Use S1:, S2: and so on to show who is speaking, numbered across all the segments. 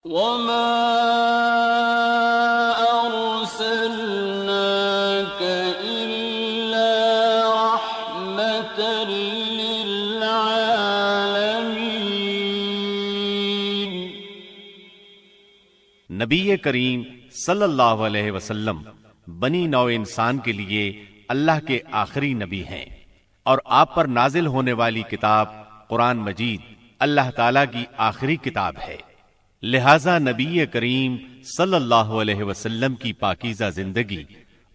S1: وما أرسلناك إلا رحمة للعالمين۔
S2: نبی کریم صلی اللہ علیہ وسلم بنی نوع انسان کے لیے اللہ کے آخری نبی ہیں، اور آپ پر نازل ہونے والی کتاب قرآن مجید اللہ تعالیٰ کی آخری کتاب ہے، لہذا نبی کریم صلی اللہ علیہ وسلم کی پاکیزہ زندگی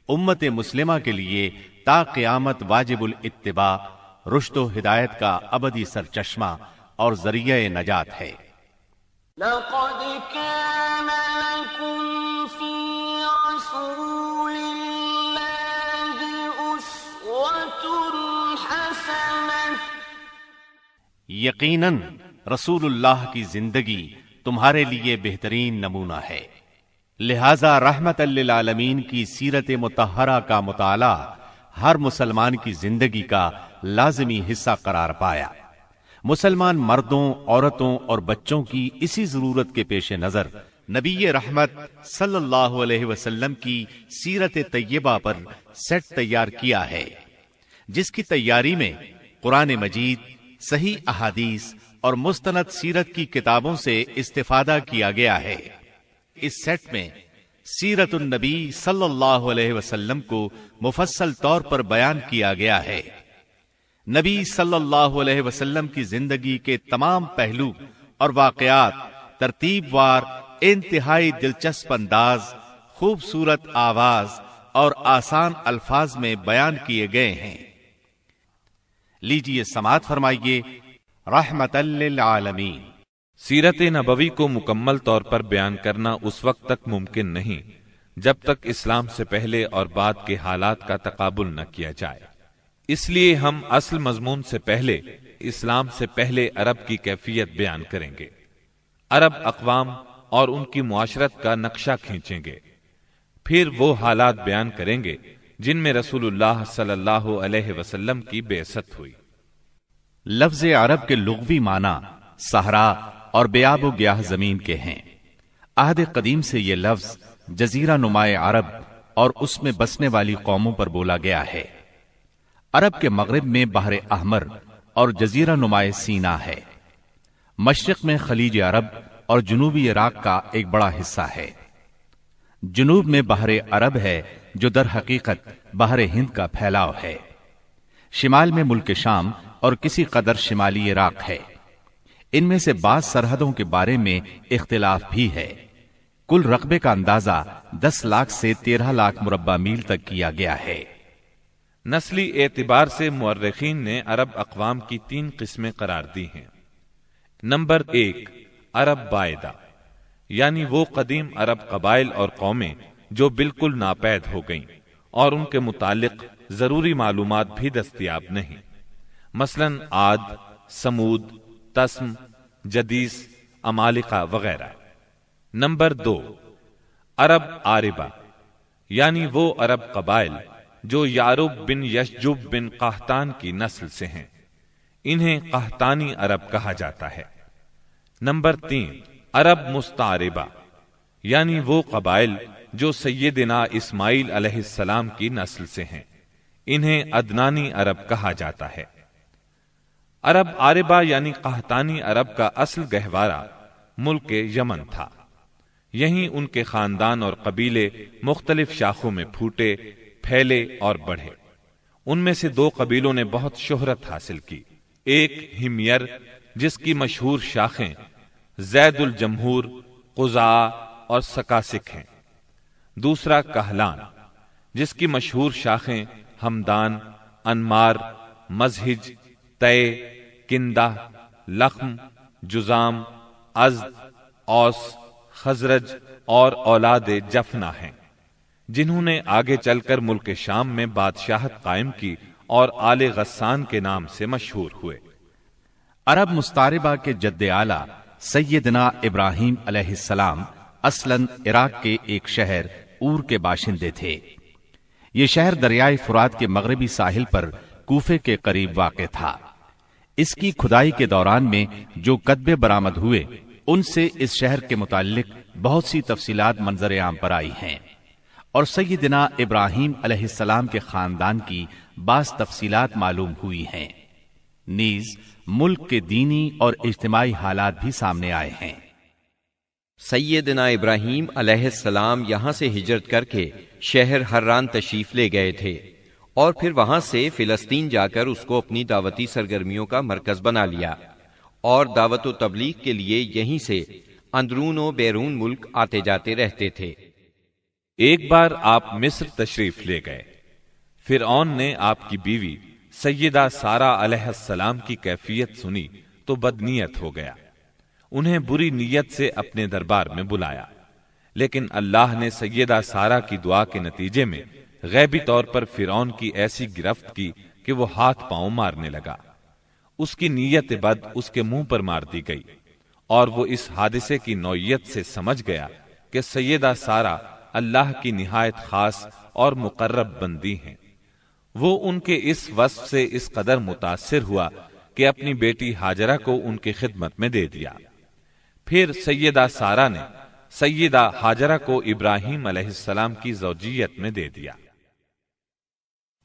S2: امت مسلمہ کے لیے تا قیامت واجب الاتباع، رشد و ہدایت کا ابدی سرچشمہ اور ذریعہ نجات ہے۔
S1: لقد كان لكم في رسول الله أسوة حسنة۔
S2: یقیناً رسول اللہ کی زندگی تمہارے لیے بہترین نمونہ ہے، لہذا رحمت للعالمین کی سیرت مطہرہ کا مطالعہ ہر مسلمان کی زندگی کا لازمی حصہ قرار پایا۔ مسلمان مردوں، عورتوں اور بچوں کی اسی ضرورت کے پیش نظر نبی رحمت صلی اللہ علیہ وسلم کی سیرت طیبہ پر سیٹ تیار کیا ہے، جس کی تیاری میں قرآن مجید، صحیح احادیث اور مستند سیرت کی کتابوں سے استفادہ کیا گیا ہے۔ اس سیٹ میں سیرت النبی صلی اللہ علیہ وسلم کو مفصل طور پر بیان کیا گیا ہے۔ نبی صلی اللہ علیہ وسلم کی زندگی کے تمام پہلو اور واقعات ترتیب وار انتہائی دلچسپ انداز، خوبصورت آواز اور آسان الفاظ میں بیان کیے گئے ہیں۔ لیجئے سماعت فرمائیے رحمت للعالمین۔
S3: سیرت نبوی کو مکمل طور پر بیان کرنا اس وقت تک ممکن نہیں جب تک اسلام سے پہلے اور بعد کے حالات کا تقابل نہ کیا جائے، اس لیے ہم اصل مضمون سے پہلے اسلام سے پہلے عرب کی کیفیت بیان کریں گے، عرب اقوام اور ان کی معاشرت کا نقشہ کھینچیں گے، پھر وہ حالات بیان کریں گے جن میں رسول اللہ صلی اللہ علیہ وسلم کی بعثت ہوئی۔
S2: لفظ عرب کے لغوی معنی صحرا اور بیاب و گیاہ زمین کے ہیں۔ عہد قدیم سے یہ لفظ جزیرہ نمائے عرب اور اس میں بسنے والی قوموں پر بولا گیا ہے۔ عرب کے مغرب میں بحر احمر اور جزیرہ نمائے سینا ہے، مشرق میں خلیج عرب اور جنوبی عراق کا ایک بڑا حصہ ہے۔ جنوب میں بحر عرب ہے جو در حقیقت بحر ہند کا پھیلاؤ ہے۔ شمال میں ملک شام اور کسی قدر شمالی عراق ہے۔ ان میں سے بعض سرحدوں کے بارے میں اختلاف بھی ہے۔ کل رقبے کا اندازہ 10 لاکھ سے 13 لاکھ مربع میل تک کیا گیا ہے۔
S3: نسلی اعتبار سے مورخین نے عرب اقوام کی 3 قسمیں قرار دی ہیں۔ نمبر 1، عرب بائدہ، یعنی وہ قدیم عرب قبائل اور قومیں جو بالکل ناپید ہو گئیں اور ان کے متعلق ضروری معلومات بھی دستیاب نہیں، مثلاً عاد، سمود، تسم، جدیس، عمالقہ وغیرہ۔ نمبر 2، عرب عاربہ، یعنی وہ عرب قبائل جو یعرب بن یشجب بن قحطان کی نسل سے ہیں، انہیں قحطانی عرب کہا جاتا ہے۔ نمبر 3، عرب مستعربہ، یعنی وہ قبائل جو سیدنا اسماعیل علیہ السلام کی نسل سے ہیں، انہیں عدنانی عرب کہا جاتا ہے۔ عرب عاربہ یعنی قحطانی عرب کا اصل گہوارہ ملک یمن تھا۔ یہیں ان کے خاندان اور قبیلے مختلف شاخوں میں پھوٹے، پھیلے اور بڑھے۔ ان میں سے 2 قبیلوں نے بہت شہرت حاصل کی، ایک ہمیر جس کی مشہور شاخیں زید الجمہور، قزاع اور سکاسک ہیں، دوسرا کہلان جس کی مشہور شاخیں ہمدان، انمار، مزہج، تے، کندہ، لخم، جزام، ازد، اوس، خزرج اور اولاد جفنا ہیں، جنہوں نے آگے چل کر ملک شام میں بادشاہت قائم کی اور آل غسان کے نام سے مشہور ہوئے۔
S2: عرب مستعربہ کے جد اعلیٰ سیدنا ابراہیم علیہ السلام اصلاً عراق کے ایک شہر اور کے باشندے تھے۔ یہ شہر دریائے فرات کے مغربی ساحل پر کوفے کے قریب واقع تھا۔ اس کی کھدائی کے دوران میں جو کتبے برآمد ہوئے ان سے اس شہر کے متعلق بہت سی تفصیلات منظر عام پر آئی ہیں، اور سیدنا ابراہیم علیہ السلام کے خاندان کی بعض تفصیلات معلوم ہوئی ہیں، نیز ملک کے دینی اور اجتماعی حالات بھی سامنے آئے ہیں۔
S4: سیدنا ابراہیم علیہ السلام یہاں سے ہجرت کر کے شہر حران تشریف لے گئے تھے، اور پھر وہاں سے فلسطین جا کر اس کو اپنی دعوتی سرگرمیوں کا مرکز بنا لیا، اور دعوت و تبلیغ کے لیے یہیں سے اندرون و بیرون ملک آتے جاتے رہتے تھے۔
S3: ایک بار آپ مصر تشریف لے گئے۔ فرعون نے آپ کی بیوی سیدہ سارہ علیہ السلام کی کیفیت سنی تو بدنیت ہو گیا، انہیں بری نیت سے اپنے دربار میں بلایا، لیکن اللہ نے سیدہ سارہ کی دعا کے نتیجے میں غیبی طور پر فرعون کی ایسی گرفت کی کہ وہ ہاتھ پاؤں مارنے لگا۔ اس کی نیت بد اس کے منہ پر مار دی گئی، اور وہ اس حادثے کی نوعیت سے سمجھ گیا کہ سیدہ سارہ اللہ کی نہایت خاص اور مقرب بندی ہیں۔ وہ ان کے اس وصف سے اس قدر متاثر ہوا کہ اپنی بیٹی ہاجرہ کو ان کی خدمت میں دے دیا۔ پھر سیدہ سارہ نے سیدہ ہاجرہ کو ابراہیم علیہ السلام کی زوجیت میں دے دیا۔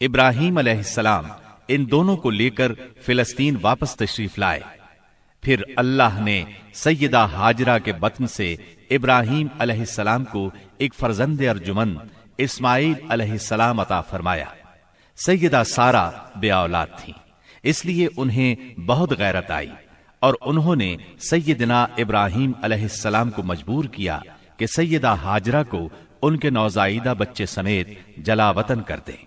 S2: ابراہیم علیہ السلام ان دونوں کو لے کر فلسطین واپس تشریف لائے۔ پھر اللہ نے سیدہ ہاجرہ کے بطن سے ابراہیم علیہ السلام کو ایک فرزند ارجمند اسماعیل علیہ السلام عطا فرمایا۔ سیدہ سارہ بے اولاد تھیں، اس لیے انہیں بہت غیرت آئی، اور انہوں نے سیدنا ابراہیم علیہ السلام کو مجبور کیا کہ سیدہ ہاجرہ کو ان کے نوزائیدہ بچے سمیت جلا وطن کر دیں۔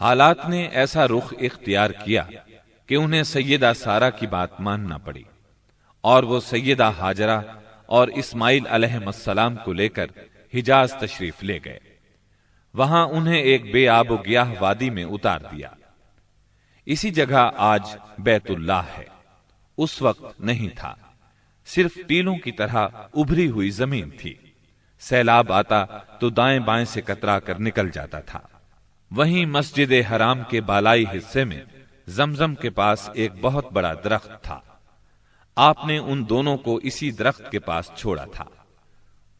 S3: حالات نے ایسا رخ اختیار کیا کہ انہیں سیدہ سارہ کی بات ماننا پڑی، اور وہ سیدہ ہاجرہ اور اسماعیل علیہ السلام کو لے کر حجاز تشریف لے گئے۔ وہاں انہیں ایک بے آب و گیاہ وادی میں اتار دیا۔ اسی جگہ آج بیت اللہ ہے، اس وقت نہیں تھا، صرف ٹیلوں کی طرح ابھری ہوئی زمین تھی۔ سیلاب آتا تو دائیں بائیں سے کترا کر نکل جاتا تھا۔ وہیں مسجد حرام کے بالائی حصے میں زمزم کے پاس ایک بہت بڑا درخت تھا۔ آپ نے ان دونوں کو اسی درخت کے پاس چھوڑا تھا۔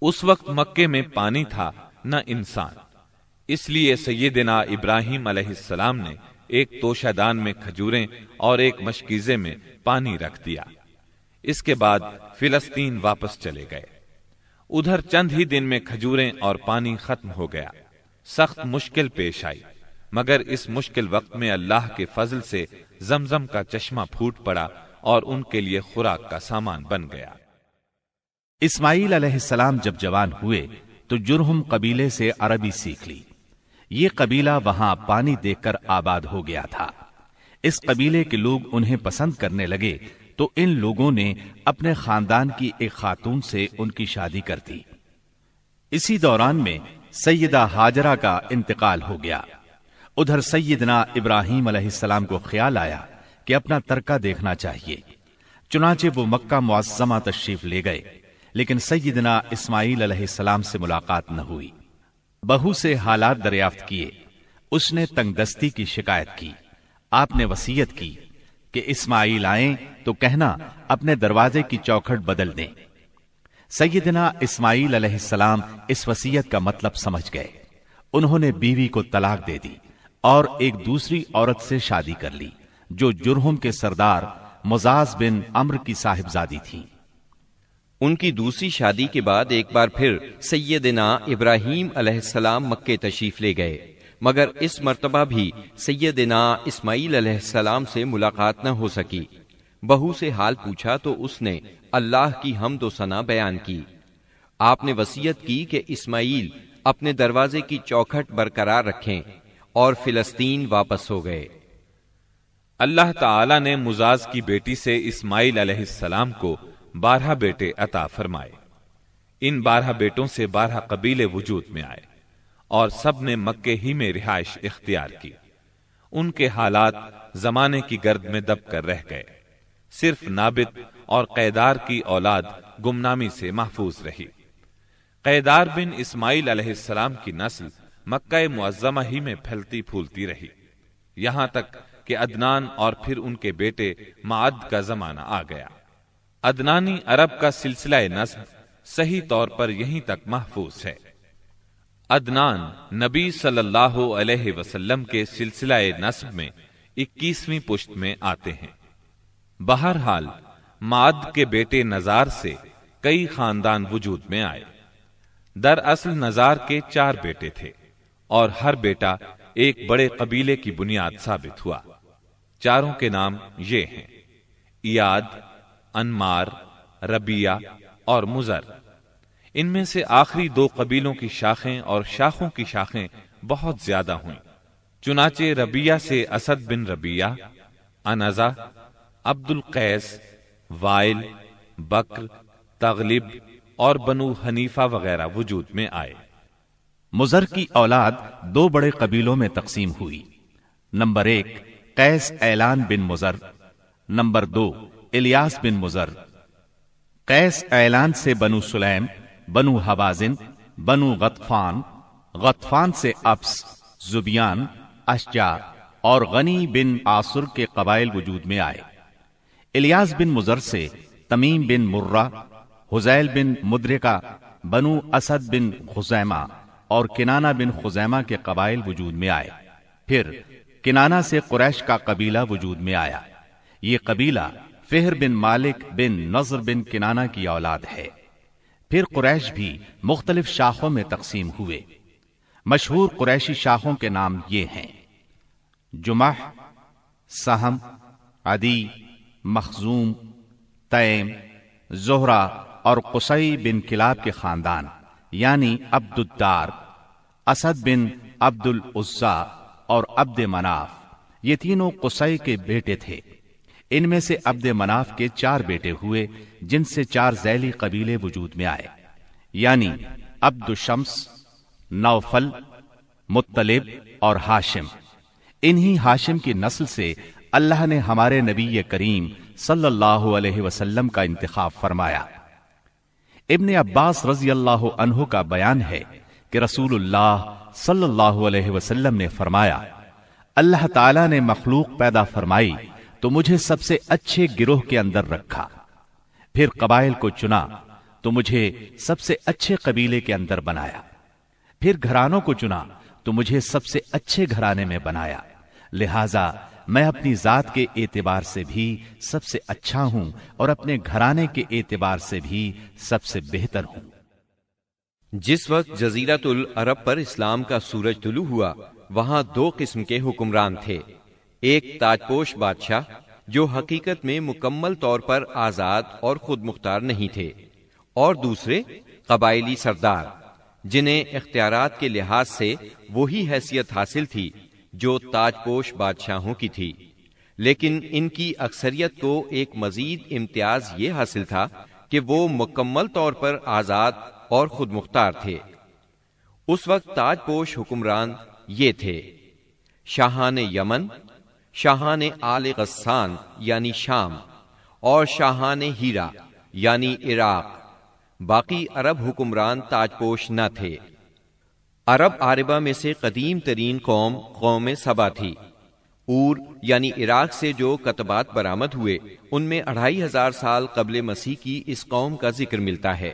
S3: اس وقت مکے میں پانی تھا نہ انسان، اس لیے سیدنا ابراہیم علیہ السلام نے ایک توشہ دان میں کھجوریں اور ایک مشکیزے میں پانی رکھ دیا۔ اس کے بعد فلسطین واپس چلے گئے۔ ادھر چند ہی دن میں کھجوریں اور پانی ختم ہو گیا۔ سخت مشکل پیش آئی، مگر اس مشکل وقت میں اللہ کے فضل سے زمزم کا چشمہ پھوٹ پڑا اور ان کے لیے خوراک کا سامان بن گیا۔
S2: اسماعیل علیہ السلام جب جوان ہوئے تو جرہم قبیلے سے عربی سیکھ لی۔ یہ قبیلہ وہاں پانی دیکھ کر آباد ہو گیا تھا۔ اس قبیلے کے لوگ انہیں پسند کرنے لگے تو ان لوگوں نے اپنے خاندان کی ایک خاتون سے ان کی شادی کر دی۔ اسی دوران میں سیدہ ہاجرہ کا انتقال ہو گیا۔ ادھر سیدنا ابراہیم علیہ السلام کو خیال آیا کہ اپنا ترکہ دیکھنا چاہیے، چنانچہ وہ مکہ معظمہ تشریف لے گئے، لیکن سیدنا اسماعیل علیہ السلام سے ملاقات نہ ہوئی۔ بہو سے حالات دریافت کیے، اس نے تنگ دستی کی شکایت کی۔ آپ نے وصیت کی کہ اسماعیل آئیں تو کہنا اپنے دروازے کی چوکھٹ بدل دیں۔ سیدنا اسماعیل علیہ السلام اس وصیت کا مطلب سمجھ گئے۔ انہوں نے بیوی کو طلاق دے دی اور ایک دوسری عورت سے شادی کر لی جو جرہم کے سردار مزاز بن عمرو کی صاحبزادی تھی۔
S4: ان کی دوسری شادی کے بعد ایک بار پھر سیدنا ابراہیم علیہ السلام مکے تشریف لے گئے، مگر اس مرتبہ بھی سیدنا اسماعیل علیہ السلام سے ملاقات نہ ہو سکی۔ بہو سے حال پوچھا تو اس نے اللہ کی حمد و ثنا بیان کی۔ آپ نے وصیت کی کہ اسماعیل اپنے دروازے کی چوکھٹ برقرار رکھیں، اور فلسطین واپس ہو گئے۔
S3: اللہ تعالی نے مزاز کی بیٹی سے اسماعیل علیہ السلام کو 12 بیٹے عطا فرمائے۔ ان 12 بیٹوں سے 12 قبیلے وجود میں آئے اور سب نے مکے ہی میں رہائش اختیار کی۔ ان کے حالات زمانے کی گرد میں دب کر رہ گئے۔ صرف نابت اور قیدار کی اولاد گمنامی سے محفوظ رہی۔ قیدار بن اسماعیل علیہ السلام کی نسل مکہ معظمہ ہی میں پھیلتی پھولتی رہی، یہاں تک کہ عدنان اور پھر ان کے بیٹے معد کا زمانہ آ گیا۔ عدنانی عرب کا سلسلہ نسب صحیح طور پر یہیں تک محفوظ ہے۔ عدنان نبی صلی اللہ علیہ وسلم کے سلسلہ نسب میں 21ویں پشت میں آتے ہیں۔ بہرحال معد کے بیٹے نزار سے کئی خاندان وجود میں آئے۔ دراصل نزار کے 4 بیٹے تھے اور ہر بیٹا ایک بڑے قبیلے کی بنیاد ثابت ہوا۔ چاروں کے نام یہ ہیں: ایاد، انمار، ربیہ اور مزر۔ ان میں سے آخری 2 قبیلوں کی شاخیں اور شاخوں کی شاخیں بہت زیادہ ہوئیں۔ چنانچہ ربیہ سے اسد بن ربیہ، انزا، عبد القیس، وائل، بکر، تغلب اور بنو حنیفہ وغیرہ وجود میں آئے۔
S2: مزر کی اولاد 2 بڑے قبیلوں میں تقسیم ہوئی۔ نمبر 1 قیس اعلان بن مزر، نمبر 2 الیاس بن مزر۔ قیس اعلان سے بنو سلیم، بنو حوازن، بنو غطفان، غطفان سے ابس، زبیان، اشجع اور غنی بن عاصر کے قبائل وجود میں آئے۔ الیاس بن مزر سے تمیم بن مرہ، حزیل بن مدرکہ، بنو اسد بن خزیمہ اور کنانہ بن خزیمہ کے قبائل وجود میں آئے۔ پھر کنانہ سے قریش کا قبیلہ وجود میں آیا۔ یہ قبیلہ فہر بن مالک بن نضر بن کنانہ کی اولاد ہے۔ پھر قریش بھی مختلف شاخوں میں تقسیم ہوئے۔ مشہور قریشی شاخوں کے نام یہ ہیں: جمح، سہم، عدی، مخزوم، تیم، زہرہ اور قصی بن کلاب کے خاندان یعنی عبد الدار، اسد بن عبد العزا اور عبد مناف۔ یہ تینوں قصی کے بیٹے تھے۔ ان میں سے عبد مناف کے 4 بیٹے ہوئے جن سے 4 ذیلی قبیلے وجود میں آئے، یعنی عبد الشمس، نوفل، مطلب اور ہاشم۔ انہی ہاشم کی نسل سے اللہ نے ہمارے نبی کریم صلی اللہ علیہ وسلم کا انتخاب فرمایا۔ ابن عباس رضی اللہ عنہ کا بیان ہے کہ رسول اللہ صلی اللہ علیہ وسلم نے فرمایا، اللہ تعالیٰ نے مخلوق پیدا فرمائی تو مجھے سب سے اچھے گروہ کے اندر رکھا، پھر قبائل کو چنا تو مجھے سب سے اچھے قبیلے کے اندر بنایا، پھر گھرانوں کو چنا تو مجھے سب سے اچھے گھرانے میں بنایا، لہذا میں اپنی ذات کے اعتبار سے بھی سب سے اچھا ہوں اور اپنے گھرانے کے اعتبار سے بھی سب سے بہتر ہوں۔
S4: جس وقت جزیرۃ العرب پر اسلام کا سورج طلوع ہوا، وہاں 2 قسم کے حکمران تھے۔ ایک تاج پوش بادشاہ جو حقیقت میں مکمل طور پر آزاد اور خود مختار نہیں تھے، اور دوسرے قبائلی سردار جنہیں اختیارات کے لحاظ سے وہی حیثیت حاصل تھی جو تاج پوش بادشاہوں کی تھی، لیکن ان کی اکثریت کو ایک مزید امتیاز یہ حاصل تھا کہ وہ مکمل طور پر آزاد اور خود مختار تھے۔ اس وقت تاج پوش حکمران یہ تھے: شاہان یمن، شاہان آل غسان یعنی شام، اور شاہان ہیرا یعنی عراق۔ باقی عرب حکمران تاج پوش نہ تھے۔ عرب عاربہ میں سے قدیم ترین قوم سبا تھی۔ اور یعنی عراق سے جو کتبات برآمد ہوئے ان میں 2500 سال قبل مسیح کی اس قوم کا ذکر ملتا ہے،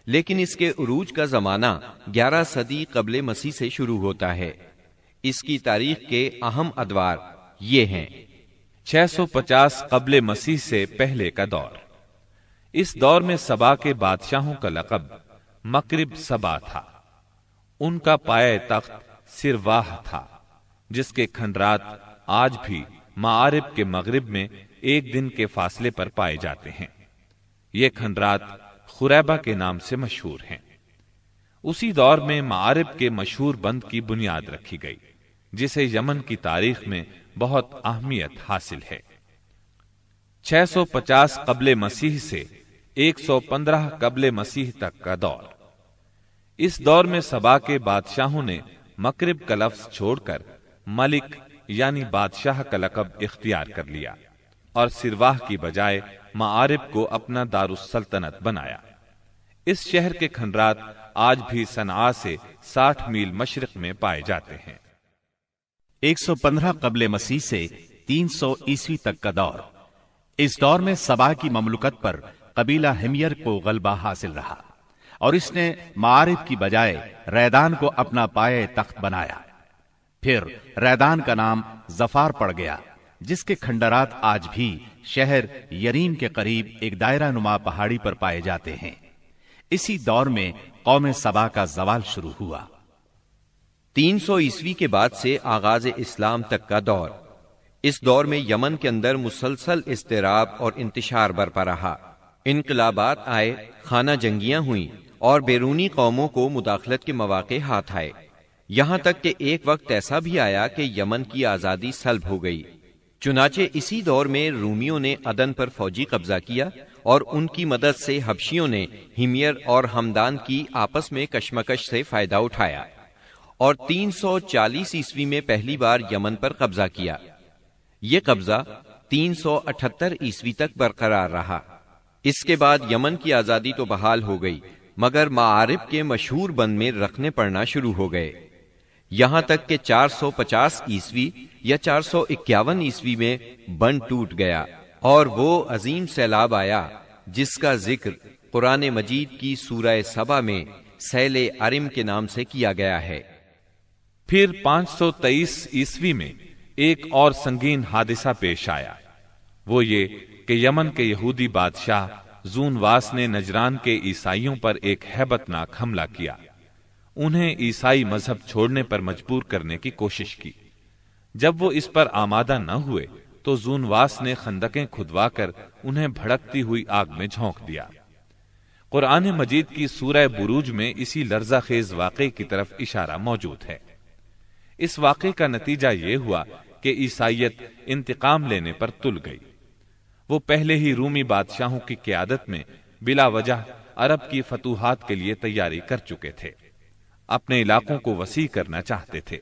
S4: لیکن اس کے عروج کا زمانہ 11 صدی قبل مسیح سے شروع ہوتا ہے۔ اس کی تاریخ کے اہم ادوار یہ ہیں:
S3: 650 قبل مسیح سے پہلے کا دور۔ اس دور میں سبا کے بادشاہوں کا لقب مکرب سبا تھا۔ ان کا پایہ تخت سرواہ تھا، جس کے کھنڈرات آج بھی معارب کے مغرب میں 1 دن کے فاصلے پر پائے جاتے ہیں۔ یہ کھنڈرات خریبہ کے نام سے مشہور ہیں۔ اسی دور میں معارب کے مشہور بند کی بنیاد رکھی گئی، جسے یمن کی تاریخ میں بہت اہمیت حاصل ہے۔ 650 قبل مسیح سے 115 قبل مسیح تک کا دور۔ اس دور میں سبا کے بادشاہوں نے مکرب کا لفظ چھوڑ کر ملک یعنی بادشاہ کا لقب اختیار کر لیا اور سرواہ کی بجائے معارب کو اپنا دارالسلطنت بنایا۔ اس شہر کے کھنڈرات آج بھی صنعاء سے 60 میل مشرق میں پائے جاتے ہیں۔
S2: 115 قبل مسیح سے 300 عیسوی تک کا دور۔ اس دور میں سبا کی مملکت پر قبیلہ ہمیر کو غلبہ حاصل رہا اور اس نے معارف کی بجائے ریدان کو اپنا پائے تخت بنایا۔ پھر ریدان کا نام ظفار پڑ گیا، جس کے کھنڈرات آج بھی شہر یریم کے قریب ایک دائرہ نما پہاڑی پر پائے جاتے ہیں۔ اسی دور میں قوم سبا کا زوال شروع ہوا۔
S4: 300 عیسوی کے بعد سے آغاز اسلام تک کا دور۔ اس دور میں یمن کے اندر مسلسل اضطراب اور انتشار برپا رہا۔ انقلابات آئے، خانہ جنگیاں ہوئیں اور بیرونی قوموں کو مداخلت کے مواقع ہاتھ آئے، یہاں تک کہ ایک وقت ایسا بھی آیا کہ یمن کی آزادی سلب ہو گئی۔ چنانچہ اسی دور میں رومیوں نے عدن پر فوجی قبضہ کیا اور ان کی مدد سے حبشیوں نے ہمیر اور ہمدان کی آپس میں کشمکش سے فائدہ اٹھایا اور 340 عیسوی میں پہلی بار یمن پر قبضہ کیا۔ یہ قبضہ 378 عیسوی تک برقرار رہا۔ اس کے بعد یمن کی آزادی تو بحال ہو گئی، مگر معارب کے مشہور بند میں رکھنے پڑنا شروع ہو گئے، یہاں تک کہ 450 عیسوی یا 451 عیسوی میں بند ٹوٹ گیا اور وہ عظیم سیلاب آیا جس کا ذکر قرآن مجید کی سورہ سبا میں سیل ارم کے نام سے کیا گیا ہے۔
S3: پھر 523 عیسوی میں ایک اور سنگین حادثہ پیش آیا، وہ یہ کہ یمن کے یہودی بادشاہ زون واس نے نجران کے عیسائیوں پر ایک ہیبت ناک حملہ کیا، انہیں عیسائی مذہب چھوڑنے پر مجبور کرنے کی کوشش کی۔ جب وہ اس پر آمادہ نہ ہوئے تو زون واس نے خندقیں کھدوا کر انہیں بھڑکتی ہوئی آگ میں جھونک دیا۔ قرآن مجید کی سورہ بروج میں اسی لرزہ خیز واقعے کی طرف اشارہ موجود ہے۔ اس واقعے کا نتیجہ یہ ہوا کہ عیسائیت انتقام لینے پر تل گئی۔ وہ پہلے ہی رومی بادشاہوں کی قیادت میں بلا وجہ عرب کی فتوحات کے لیے تیاری کر چکے تھے، اپنے علاقوں کو وسیع کرنا چاہتے تھے۔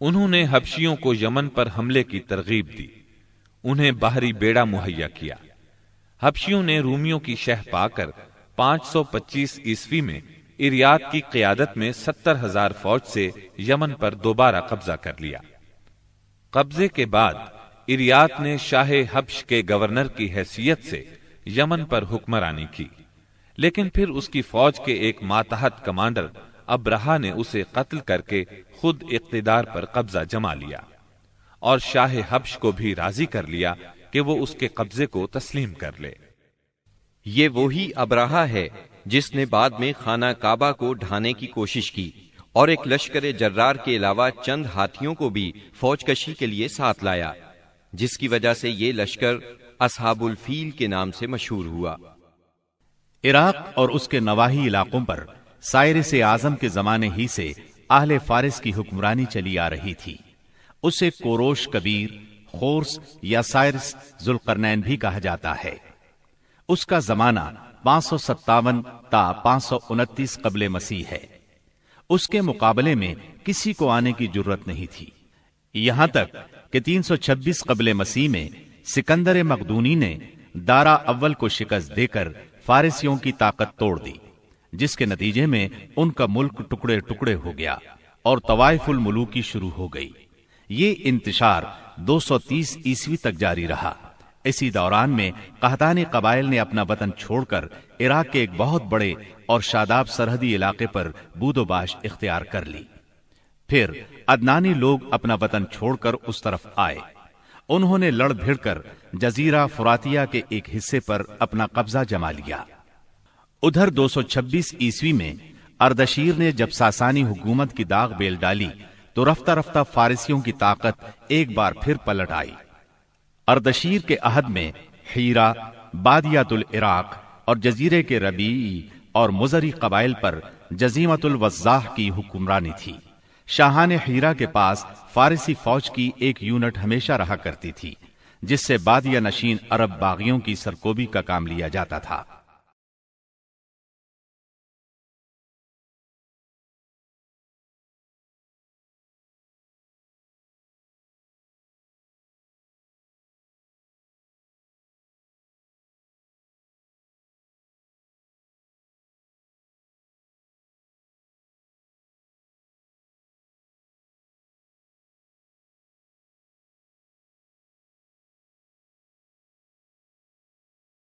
S3: انہوں نے حبشیوں کو یمن پر حملے کی ترغیب دی، انہیں باہری بیڑا مہیا کیا۔ حبشیوں نے رومیوں کی شہ پا کر 525 عیسوی میں اریات کی قیادت میں 70,000 فوج سے یمن پر دوبارہ قبضہ کر لیا۔ قبضے کے بعد اریات نے شاہ حبش کے گورنر کی حیثیت سے یمن پر حکمرانی کی، لیکن پھر اس کی فوج کے ایک ماتحت کمانڈر ابرہا نے اسے قتل کر کے خود اقتدار پر قبضہ جما لیا اور شاہ حبش کو بھی راضی کر لیا کہ وہ اس کے قبضے کو تسلیم کر لے۔
S4: یہ وہی ابرہا ہے جس نے بعد میں خانہ کعبہ کو ڈھانے کی کوشش کی اور ایک لشکر جرار کے علاوہ چند ہاتھیوں کو بھی فوج کشی کے لیے ساتھ لایا، جس کی وجہ سے یہ لشکر اصحاب الفیل کے نام سے مشہور ہوا۔
S2: عراق اور اس کے نواحی علاقوں پر سائرس اعظم کے زمانے ہی سے اہل فارس کی حکمرانی چلی آ رہی تھی۔ اسے کوروش کبیر، خورس یا سائرس ذوالقرنین بھی کہا جاتا ہے۔ اس کا زمانہ 557 تا 529 قبل مسیح ہے۔ اس کے مقابلے میں کسی کو آنے کی جرت نہیں تھی، یہاں تک کہ 326 قبل مسیح میں سکندر مقدونی نے دارا اول کو شکست دے کر فارسیوں کی طاقت توڑ دی، جس کے نتیجے میں ان کا ملک ٹکڑے ٹکڑے ہو گیا اور طوائف الملوکی شروع ہو گئی۔ یہ انتشار 230 عیسوی تک جاری رہا۔ اسی دوران میں قحطانی قبائل نے اپنا وطن چھوڑ کر عراق کے ایک بہت بڑے اور شاداب سرحدی علاقے پر بود و باش اختیار کر لی۔ پھر عدنانی لوگ اپنا وطن چھوڑ کر اس طرف آئے، انہوں نے لڑ بھڑ کر جزیرہ فراتیہ کے ایک حصے پر اپنا قبضہ جما لیا۔ ادھر 226 عیسوی میں اردشیر نے جب ساسانی حکومت کی داغ بیل ڈالی تو رفتہ رفتہ فارسیوں کی طاقت ایک بار پھر پلٹ آئی۔ اردشیر کے عہد میں حیرہ، بادیات العراق اور جزیرے کے ربیعی اور مزری قبائل پر جزیمت الوضاح کی حکمرانی تھی۔ شاہان حیرہ کے پاس فارسی فوج کی ایک یونٹ ہمیشہ رہا کرتی تھی، جس سے بادیہ نشین عرب باغیوں کی سرکوبی کا کام لیا جاتا تھا۔